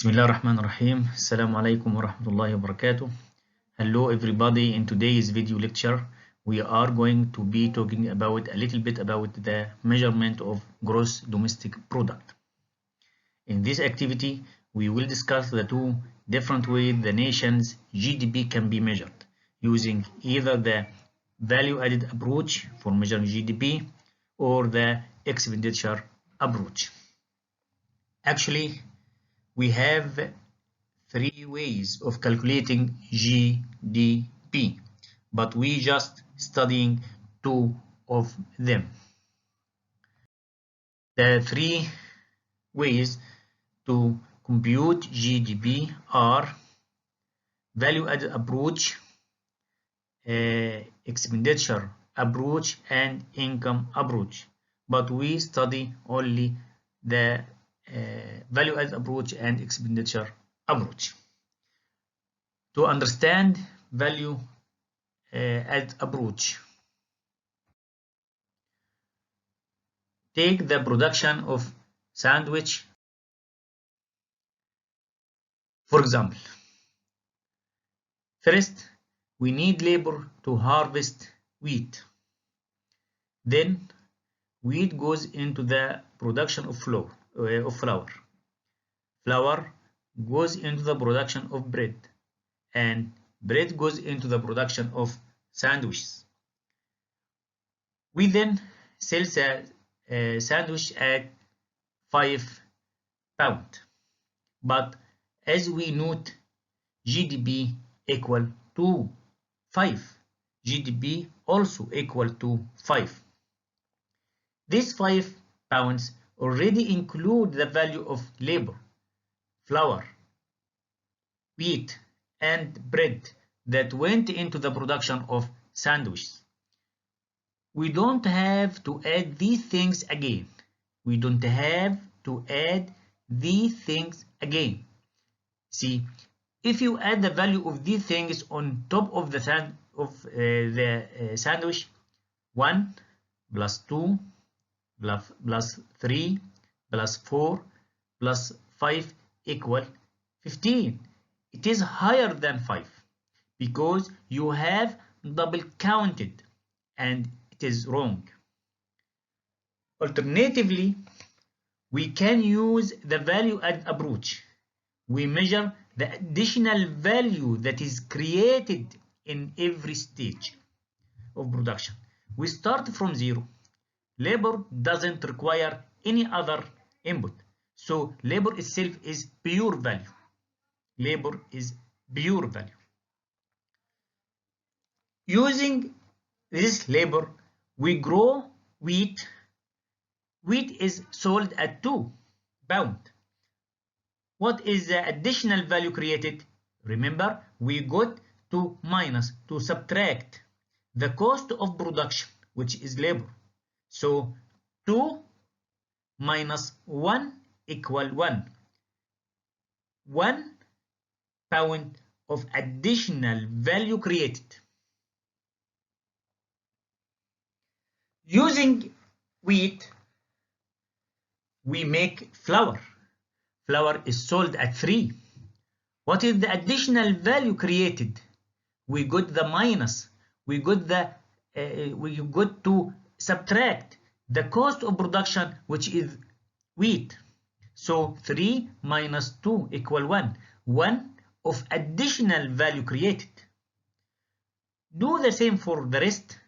بسم الله الرحمن الرحيم. السلام عليكم ورحمة الله وبركاته. Hello everybody. In today's video lecture we are going to be talking about a little bit about the measurement of gross domestic product. In this activity we will discuss the two different ways the nation's GDP can be measured using either the value added approach for measuring GDP or the expenditure approach. Actually, we have three ways of calculating GDP, but we just studying two of them. The three ways to compute GDP are value added approach, expenditure approach, and income approach, but we study only the value added approach and expenditure approach. To understand value added approach, take the production of sandwich. For example, first we need labor to harvest wheat. Then wheat goes into the production of flour. Flour goes into the production of bread, and bread goes into the production of sandwiches. We then sell a sandwich at £5, but as we note, GDP equal to 5. GDP also equal to 5. These £5 already include the value of labor, flour, wheat, and bread that went into the production of sandwiches. We don't have to add these things again. See, if you add the value of these things on top of the sandwich, 1 plus 2 plus 3 plus 4 plus 5 equal 15. It is higher than 5 because you have double counted and it is wrong. Alternatively, we can use the value added approach. We measure the additional value that is created in every stage of production. We start from zero. Labor doesn't require any other input, so labor itself is pure value. Using this labor, we grow wheat. Wheat is sold at £2. What is the additional value created? Remember, we got to subtract the cost of production, which is labor. So 2 minus 1 equal 1. £1 of additional value created. Using wheat, we make flour. Flour is sold at 3. What is the additional value created? We got the minus. We got to subtract the cost of production, which is wheat. So 3 minus 2 equal 1. 1 of additional value created. Do the same for the rest.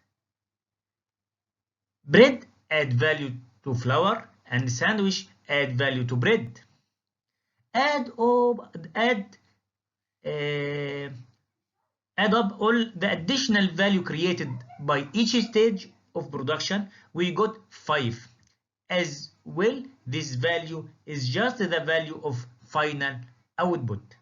Bread add value to flour and sandwich add value to bread. Add up all the additional value created by each stage of production. We got 5. As well, this value is just the value of final output.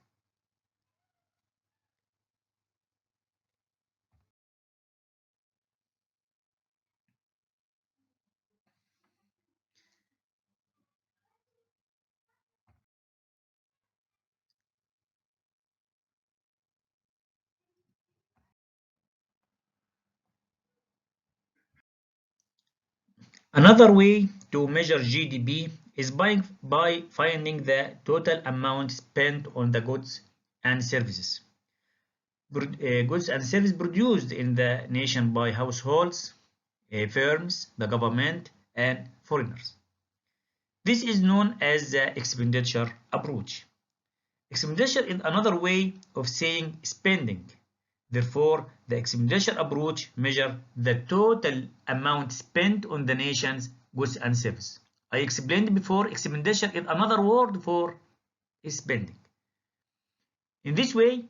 Another way to measure GDP is by finding the total amount spent on the goods and services. Goods and services produced in the nation by households, firms, the government, and foreigners. This is known as the expenditure approach. Expenditure is another way of saying spending. Therefore, the expenditure approach measures the total amount spent on the nation's goods and services. I explained before, expenditure is another word for spending. In this way,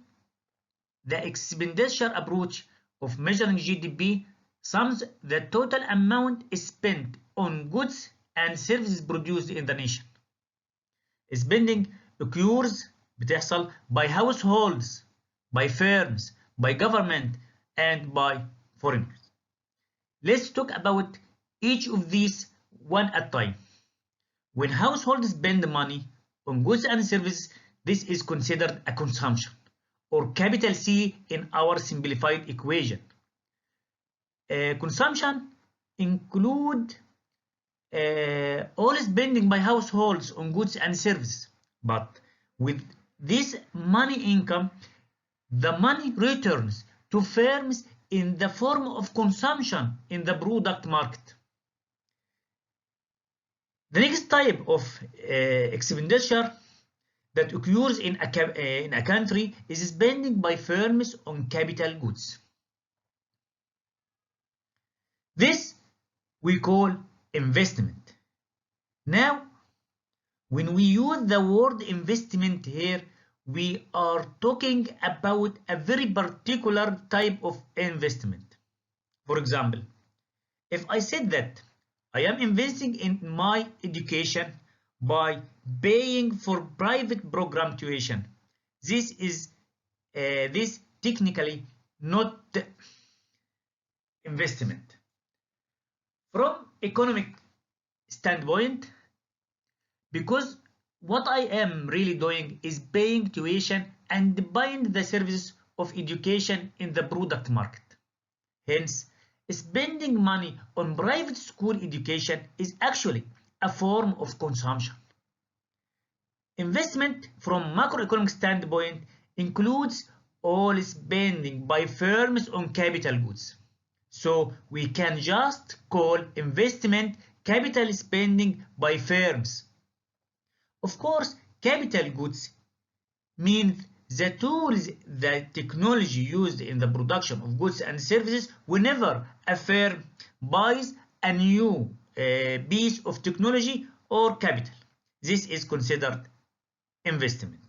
the expenditure approach of measuring GDP sums the total amount spent on goods and services produced in the nation. Spending occurs بتحصل by households, by firms, by government, and by foreigners. Let's talk about each of these one at a time. When households spend money on goods and services, this is considered a consumption, or capital C in our simplified equation. Consumption include all spending by households on goods and services, but with this money income, the money returns to firms in the form of consumption in the product market. The next type of expenditure that occurs in a country is spending by firms on capital goods. This we call investment. Now, when we use the word investment here, we are talking about a very particular type of investment. For example, if I said that I am investing in my education by paying for private program tuition, this is technically not investment. From economic standpoint, because what I am really doing is paying tuition and buying the services of education in the product market. Hence, spending money on private school education is actually a form of consumption. Investment from macroeconomic standpoint includes all spending by firms on capital goods. So we can just call investment capital spending by firms. Of course, capital goods means the tools, the technology used in the production of goods and services whenever a firm buys a new piece of technology or capital. This is considered investment.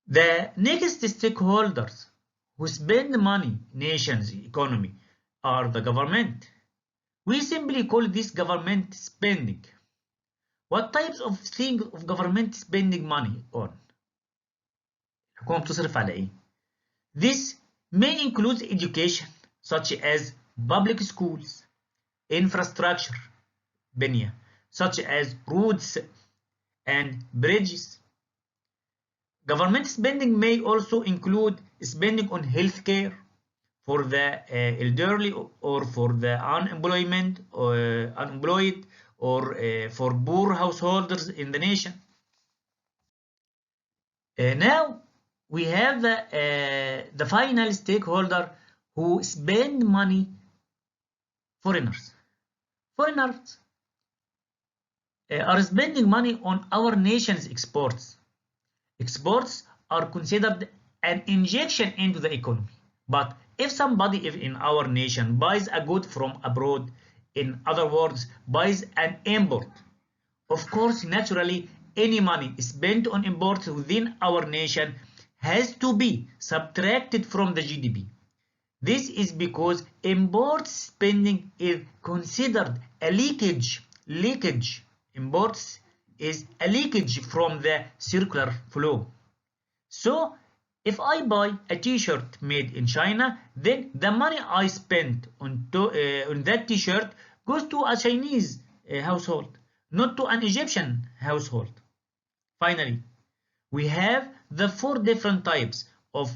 The next stakeholders who spend money in nation's economy are the government. We simply call this government spending. What types of things of government spending money on? الحكومة بتصرف على إيه؟ This may include education such as public schools, infrastructure, بنية such as roads and bridges. Government spending may also include spending on healthcare for the elderly or for the unemployed or for poor householders in the nation. Now we have the final stakeholder who spend money, foreigners. Foreigners are spending money on our nation's exports. Exports are considered an injection into the economy. But if somebody in our nation buys a good from abroad, in other words, buys an import, of course, naturally, any money spent on imports within our nation has to be subtracted from the GDP. This is because import spending is considered a leakage. Imports is a leakage from the circular flow. So, if I buy a t-shirt made in China, then the money I spent on that t-shirt goes to a Chinese household, not to an Egyptian household. Finally, we have the 4 different types of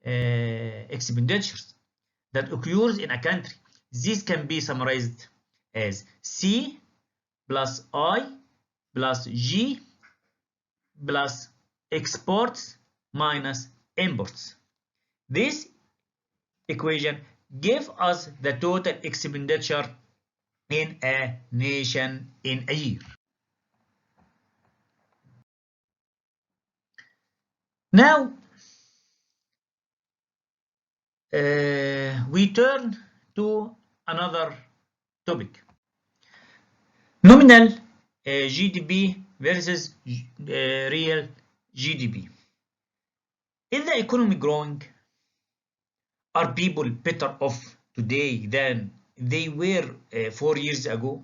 expenditures that occurs in a country. This can be summarized as C, plus I plus G plus exports minus imports. This equation gives us the total expenditure in a nation in a year. Now we turn to another topic. Nominal GDP versus real GDP. Is the economy growing? Are people better off today than they were 4 years ago?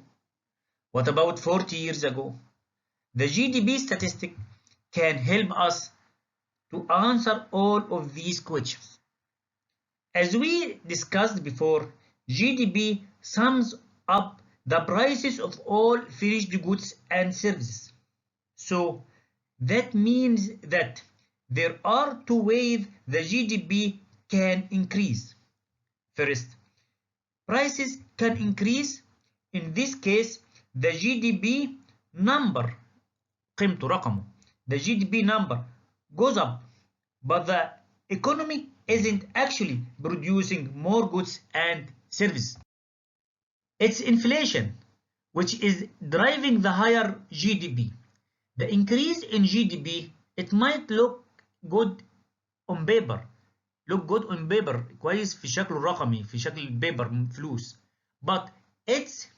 What about 40 years ago? The GDP statistic can help us to answer all of these questions. As we discussed before, GDP sums up the prices of all finished goods and services. So that means that there are two ways the GDP can increase. First, prices can increase. In this case, the GDP number, قيمته رقمه, the GDP number goes up, but the economy isn't actually producing more goods and services. It's inflation, which is driving the higher GDP. The increase in GDP, it might look good on paper. كويس في شكله الرقمي في شكل البيبر فلوس. But it's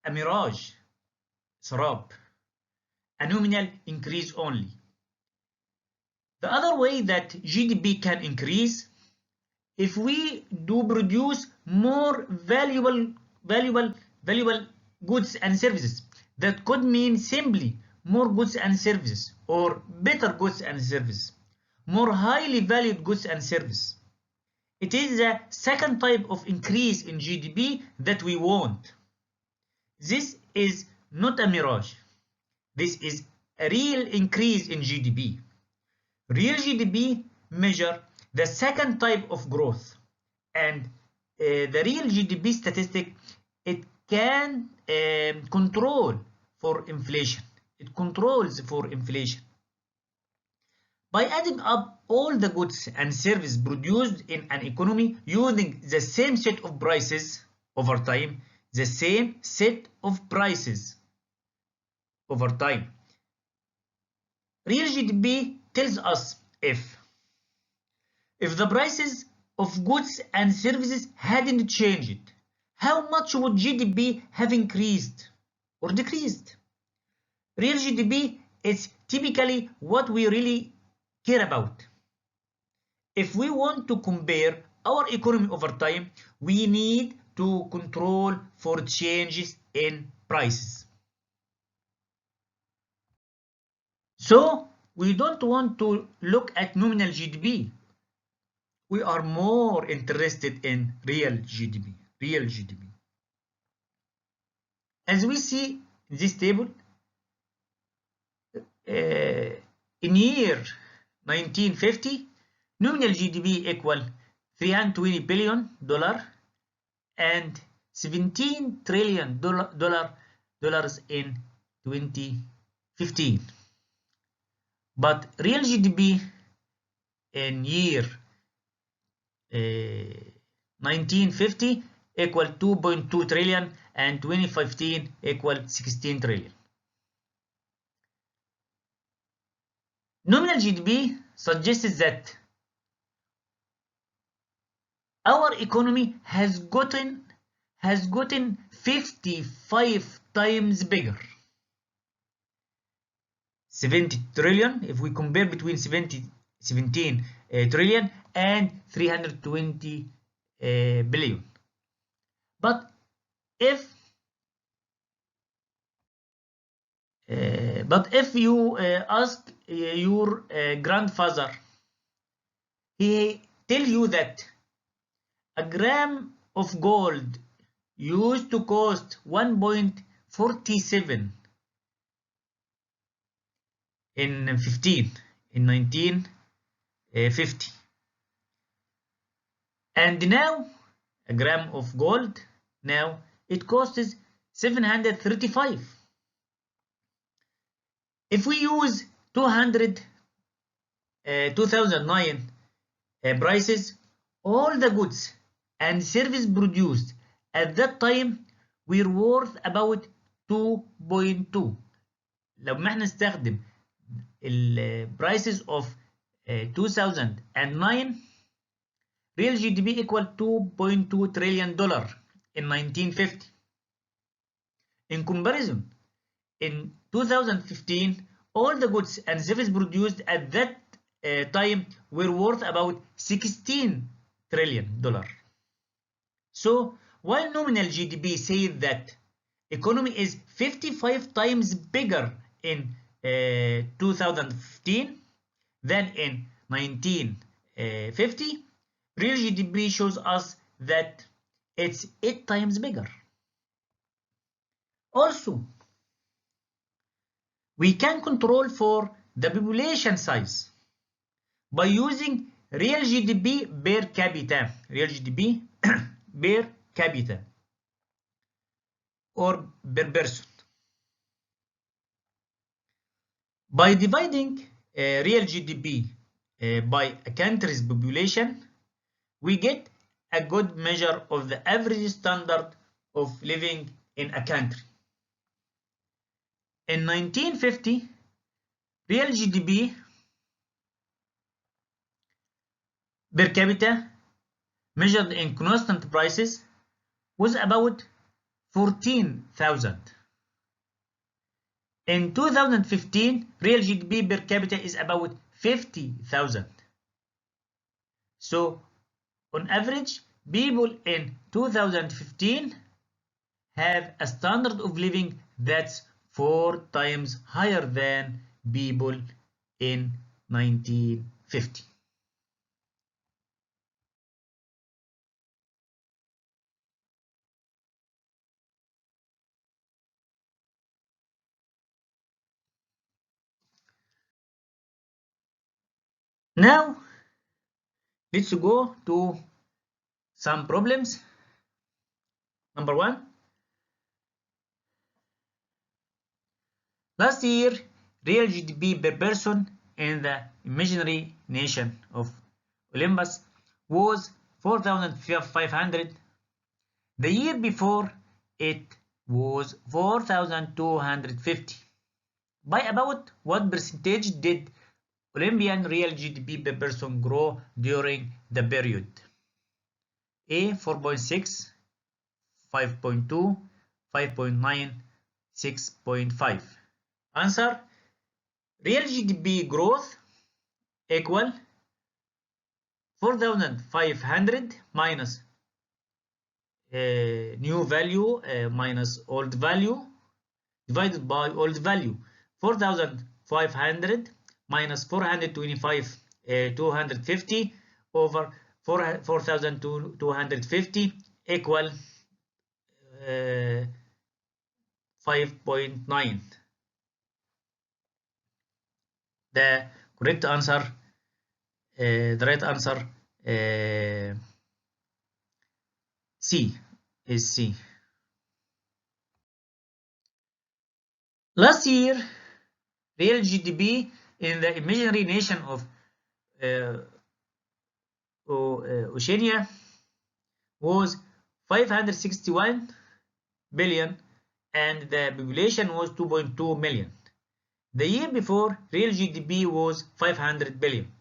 a mirage, سراب. A nominal increase only. The other way that GDP can increase, if we do produce more valuable goods and services. That could mean simply more goods and services, or better goods and services, more highly valued goods and services. It is the second type of increase in GDP that we want. This is not a mirage. This is a real increase in GDP. Real GDP measure the second type of growth, and the real GDP statistic, it can control for inflation. It controls for inflation. By adding up all the goods and services produced in an economy using the same set of prices over time, the same set of prices over time, real GDP tells us if the prices of goods and services hadn't changed, how much would GDP have increased or decreased? Real GDP is typically what we really care about. If we want to compare our economy over time, we need to control for changes in prices. So we don't want to look at nominal GDP. We are more interested in real GDP. Real GDP. As we see in this table, in year 1950, nominal GDP equal $320 billion and $17 trillion in 2015. But real GDP in year 1950 equal 2.2 trillion and 2015 equal 16 trillion. Nominal GDP suggests that our economy has gotten 55 times bigger. 70 trillion if we compare between 17 trillion and 320 billion. But if you ask your grandfather, he tell you that a gram of gold used to cost 1.47 in 1950, and now a gram of gold now it costs 735. If we use 2009 prices, all the goods and services produced at that time were worth about 2.2. لو ما احنا نستخدم ال prices of 2009, real GDP equal 2.2 trillion dollar in 1950. In comparison, in 2015, all the goods and services produced at that time were worth about 16 trillion dollar. So while nominal GDP says that economy is 55 times bigger in 2015 than in 1950, real GDP shows us that it's 8 times bigger. Also, we can control for the population size by using real GDP per capita, real GDP per capita or per person. By dividing real GDP by a country's population, we get a good measure of the average standard of living in a country. In 1950, real GDP per capita measured in constant prices was about 14,000. In 2015, real GDP per capita is about 50,000. So, on average, people in 2015 have a standard of living that's 4 times higher than people in 1950. Now, let's go to some problems. Number 1. Last year, real GDP per person in the imaginary nation of Olympus was 4,500. The year before, it was 4,250. By about what percentage did Olympian real GDP per person grow during the period? A 4.6, 5.2, 5.9, 6.5. Answer: real GDP growth equal 4,500 minus new value minus old value divided by old value. 4,500 minus 425 250 over 4,250 equal 5.9. The correct answer, the right answer, C is C. Last year, real GDP in the imaginary nation of Oceania was 561 billion and the population was 2.2 million. The year before, real GDP was 500 billion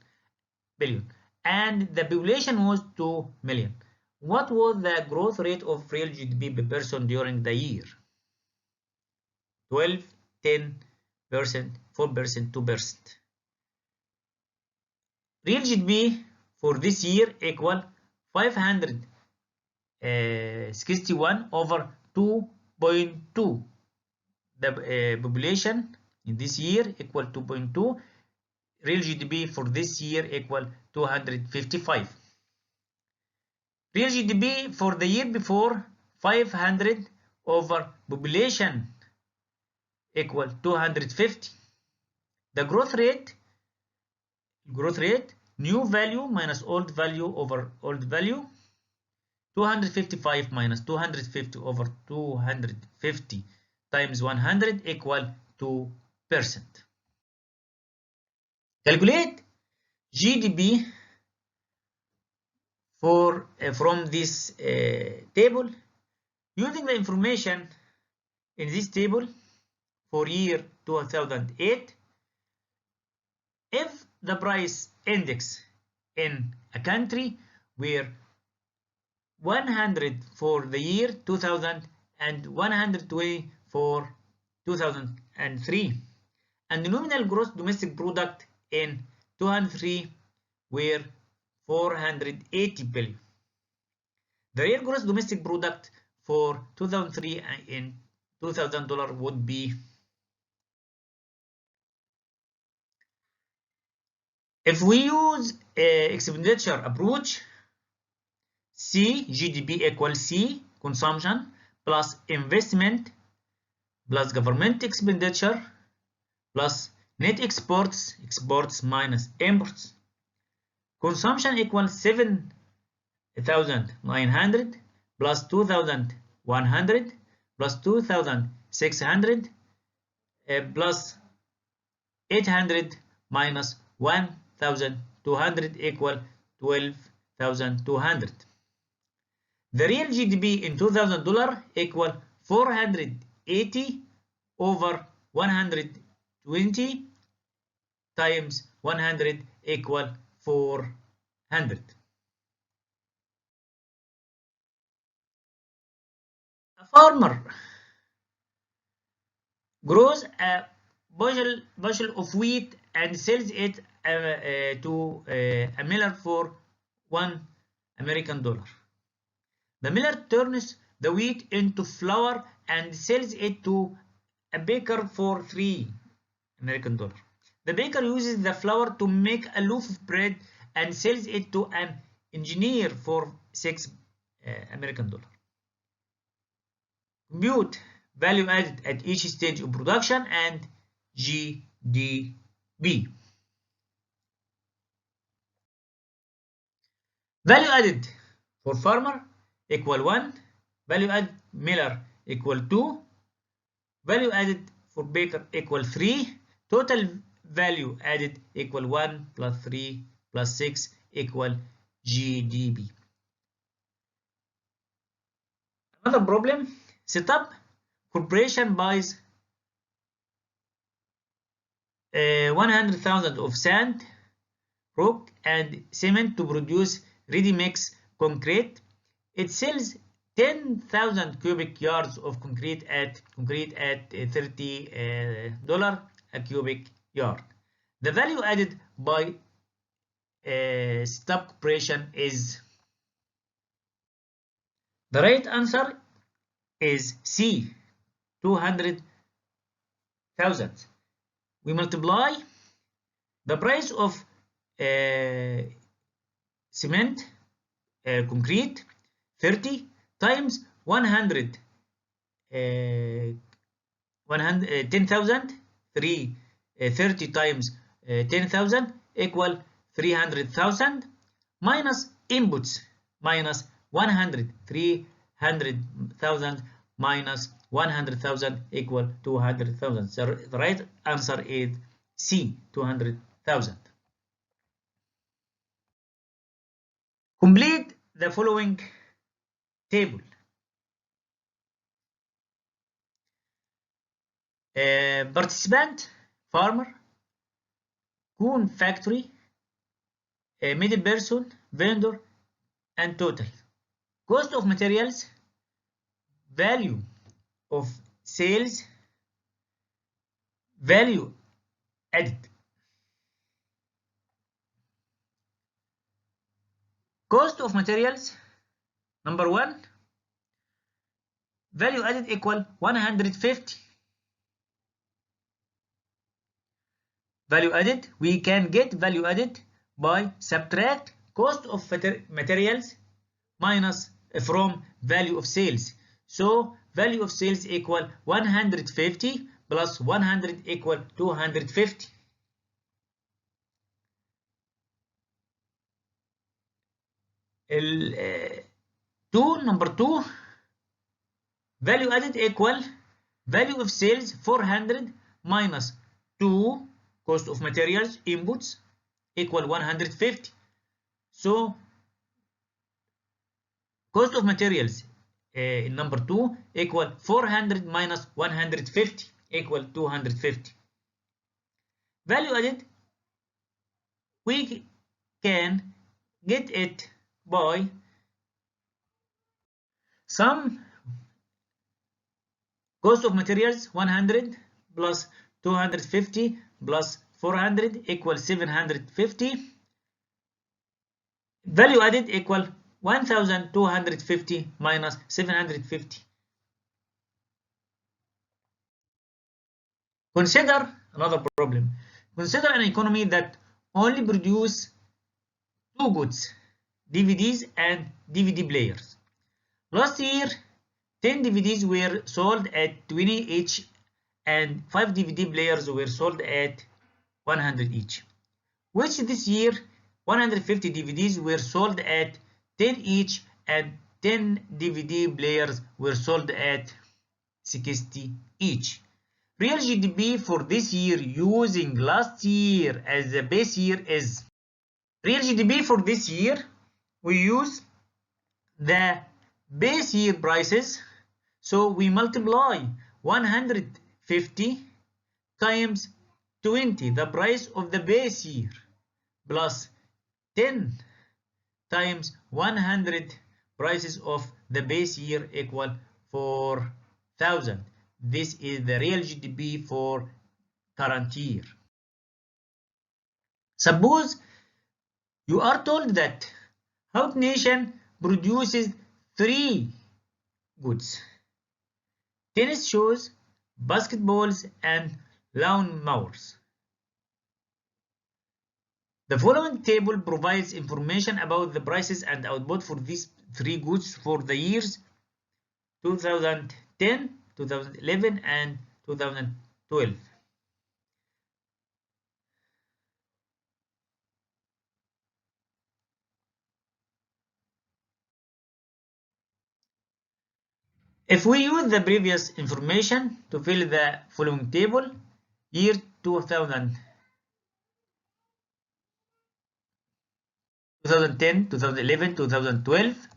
and the population was 2 million. What was the growth rate of real GDP per person during the year? 12, 10%, 4%, 2%. Real GDP for this year equal 561 over 2.2. The population in this year equal 2.2. Real GDP for this year equal 255. Real GDP for the year before 500 over population equal 250. The growth rate, new value minus old value over old value 255 minus 250 over 250 times 100 equal 2%. Calculate GDP from this table using the information in this table for year 2008. If the price index in a country were 100 for the year 2000 and 120 for 2003, and the nominal gross domestic product in 2003 were 480 billion. The real gross domestic product for 2003 in $2,000 would be, if we use expenditure approach, C, GDP equals C, consumption plus investment plus government expenditure plus net exports, exports minus imports. Consumption equals 7,900 plus 2,100 plus 2,600 plus 800 minus 1,200 equal 12,200. The real GDP in $2,000 equal 480 over 120 times 100 equal 400. A farmer grows a bushel of wheat and sells it to a miller for $1. The miller turns the wheat into flour and sells it to a baker for $3. The baker uses the flour to make a loaf of bread and sells it to an engineer for $6. Compute value added at each stage of production and GDP. Value added for farmer equal 1, value added miller equal 2, value added for baker equal 3, total value added equal 1 plus 3 plus 6 equal GDP. Another problem, set up corporation buys 100,000 of sand, rock and cement to produce ready-mix concrete. It sells 10,000 cubic yards of concrete at $30 a cubic yard. The value added by stop corporation is, the right answer is C, 200,000. We multiply the price of cement, concrete, 30 times 100, 10,000, 30 times 10,000 equal 300,000 minus inputs minus 100, 300,000 minus 100,000 equal 200,000. So the right answer is C, 200,000. Complete the following table. Participant, farmer, coon factory, middle person, vendor, and total. Cost of materials, value of sales, value added. Cost of materials, number 1, value added equal 150. Value added, we can get value added by subtract cost of materials minus from value of sales. So value of sales equal 150 plus 100 equal 250. Number 2, value added equal value of sales 400 minus 2 cost of materials inputs equal 150. So cost of materials in number 2 equal 400 minus 150 equal 250. Value added, we can get it by sum cost of materials 100 plus 250 plus 400 equal 750. Value added equal 1250 minus 750. Consider another problem. Consider an economy that only produces 2 goods, DVDs and DVD players. Last year, 10 DVDs were sold at 20 each and 5 DVD players were sold at 100 each. Which this year, 150 DVDs were sold at 10 each and 10 DVD players were sold at 60 each. Real GDP for this year using last year as the base year is. Real GDP for this year, we use the base year prices, so we multiply 150 times 20, the price of the base year, plus 10 times 100 prices of the base year equal 4,000. This is the real GDP for current year. Suppose you are told that South nation produces 3 goods: tennis shoes, basketballs, and lawn mowers. The following table provides information about the prices and output for these 3 goods for the years 2010, 2011, and 2012. If we use the previous information to fill the following table, year 2010, 2011, 2012,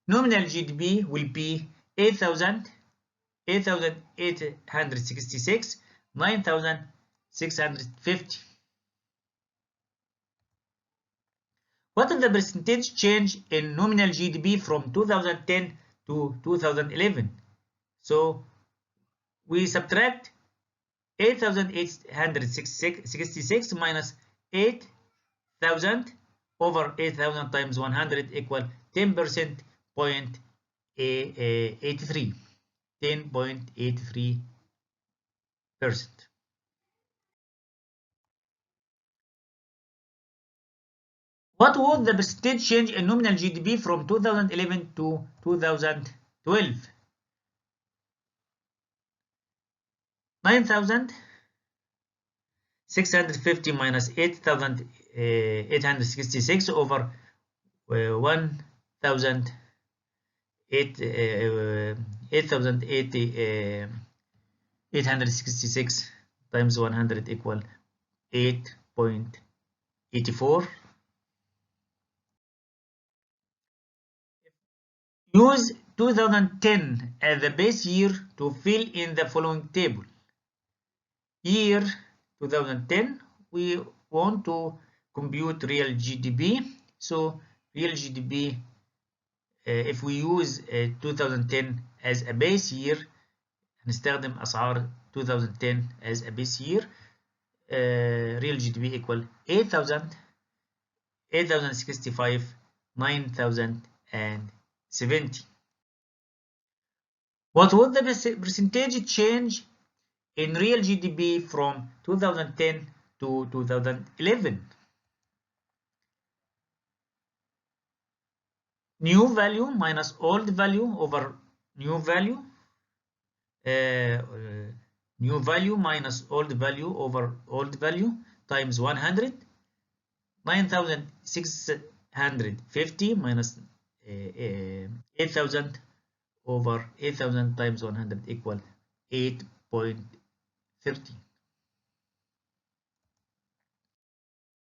nominal GDP will be 8,000, 8,866, 9,650. What is the percentage change in nominal GDP from 2010 to 2011? So we subtract 8,866 minus 8,000 over 8,000 times 100 equal 10% point 83. 10.83%. What was the percentage change in nominal GDP from 2011 to 2012? 9,650 minus 8,866 over 8,866 times 100 equal 8.84. Use 2010 as the base year to fill in the following table. Year 2010, we want to compute real GDP. So real GDP, if we use 2010 as a base year, نستخدم أسعار 2010 as a base year, real GDP equal 8,000, 8,065, 9,070. What was the percentage change in real GDP from 2010 to 2011? New value minus old value over new value. New value minus old value over old value times 100. 9,650 minus 8,000 over 8,000 times 100 equal 8.30.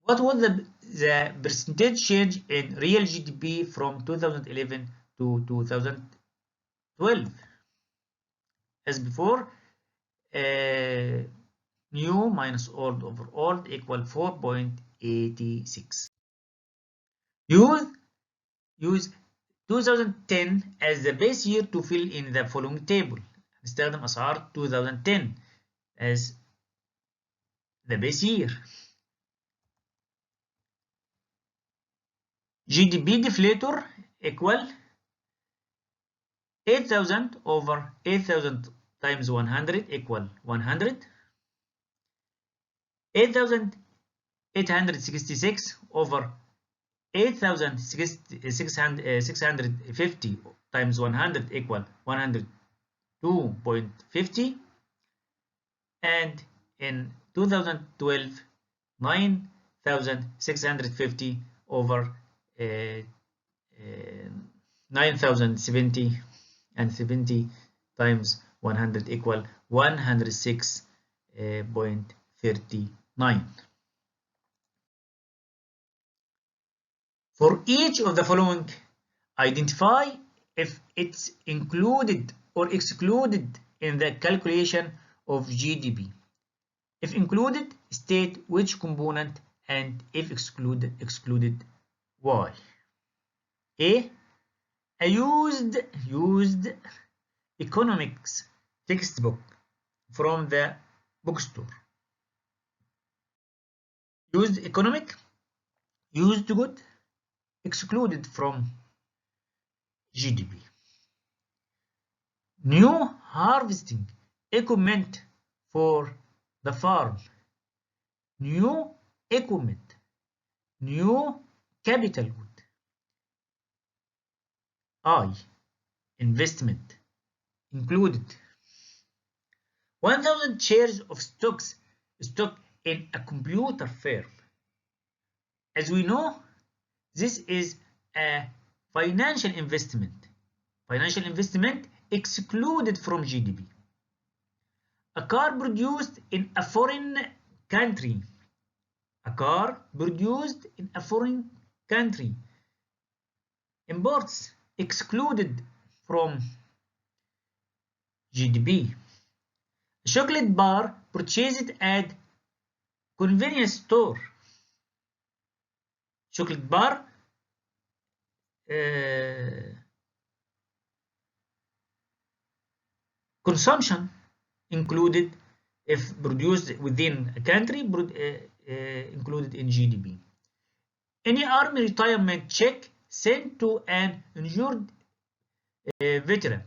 What was the percentage change in real GDP from 2011 to 2012? As before, new minus old over old equal 4.86. Use 2010 as the base year to fill in the following table. نستخدم أسعار 2010 as the base year. GDP deflator equal 8,000 over 8,000 times 100 equal 100. 8,866 over 8,650 times 100 equal 102.50. And in 2012, 9,650 over 9,070 and 70 times 100 equal 106.39. For each of the following, identify if it's included or excluded in the calculation of GDP. If included, state which component, and if excluded, why. A used economics textbook from the bookstore. Used economic, used good, excluded from GDP. New harvesting equipment for the farm. New equipment, new capital good. I, investment, included. 1,000 shares of stock in a computer firm. As we know, this is a financial investment. Financial investment excluded from GDP. A car produced in a foreign country. A car produced in a foreign country. Imports excluded from GDP. A chocolate bar purchased at convenience store. Chocolate bar consumption included if produced within a country, included in GDP. Any army retirement check sent to an injured veteran.